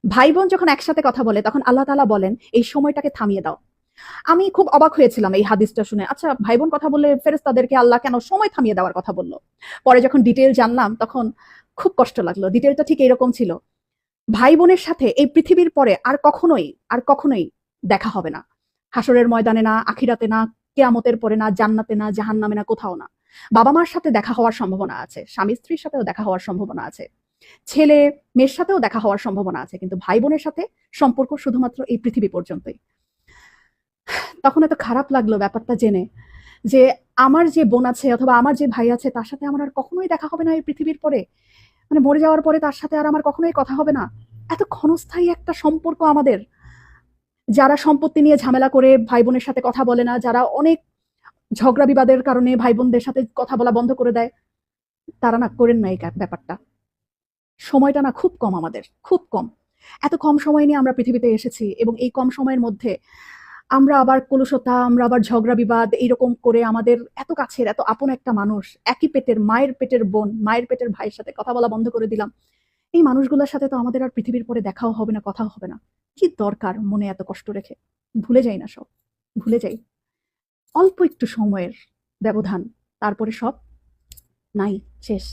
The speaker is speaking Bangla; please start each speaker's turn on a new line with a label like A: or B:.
A: ভাই বোন যখন একসাথে কথা বলে তখন আল্লাহ তাআলা বলেন এই সময়টাকে থামিয়ে দাও। আমি খুব অবাক হয়েছিলাম এই হাদিসটা শুনে। আচ্ছা, ভাই বোন কথা বললে ফেরেশতাদেরকে আল্লাহ কেন সময় থামিয়ে দেওয়ার কথা বলল? পরে যখন ডিটেইল জানলাম তখন খুব কষ্ট লাগলো। ডিটেইলটা ঠিক এরকম ছিল। ভাই বোনের সাথে এই পৃথিবীর পরে আর কখনোই দেখা হবে না। হাসরের ময়দানে না, আখিরাতে না, কিয়ামতের পরে না, জান্নাতে না, জাহান্নামে না, কোথাও না। বাবা মার সাথে দেখা হওয়ার সম্ভাবনা আছে, স্বামী স্ত্রীর সাথেও দেখা হওয়ার সম্ভাবনা আছে, ছেলে মেয়ের সাথেও দেখা হওয়ার সম্ভাবনা আছে, কিন্তু ভাই বোনের সাথে সম্পর্ক শুধুমাত্র এই পৃথিবী পর্যন্তই। তখন এত খারাপ লাগলো ব্যাপারটা জেনে যে আমার যে বোন আছে অথবা আমার যে ভাই আছে তার সাথে আমার আর কখনোই দেখা হবে না এই পৃথিবীর পরে। মানে মরে যাওয়ার পরে তার সাথে আর আমার কখনোই কথা হবে না। এত ক্ষণস্থায়ী একটা সম্পর্ক আমাদের। যারা সম্পত্তি নিয়ে ঝামেলা করে ভাই বোনের সাথে কথা বলে না, যারা অনেক ঝগড়া বিবাদের কারণে ভাই বোনদের সাথে কথা বলা বন্ধ করে দেয়, তারা না করেন না এই ব্যাপারটা। সময়টা না খুব কম আমাদের, খুব কম। এত কম সময় নিয়ে আমরা পৃথিবীতে এসেছি এবং এই কম সময়ের মধ্যে আমরা আবার কলুষতা, আমরা আবার ঝগড়া বিবাদ এইরকম করে আমাদের এত কাছের এত আপন একটা মানুষ, একই পেটের মায়ের পেটের বোন, মায়ের পেটের ভাইয়ের সাথে কথা বলা বন্ধ করে দিলাম। এই মানুষগুলোর সাথে তো আমাদের আর পৃথিবীর পরে দেখাও হবে না, কথাও হবে না। কি দরকার মনে এত কষ্ট রেখে? ভুলে যাই না সব, ভুলে যাই। অল্প একটু সময়ের ব্যবধান, তারপরে সব নাই, শেষ।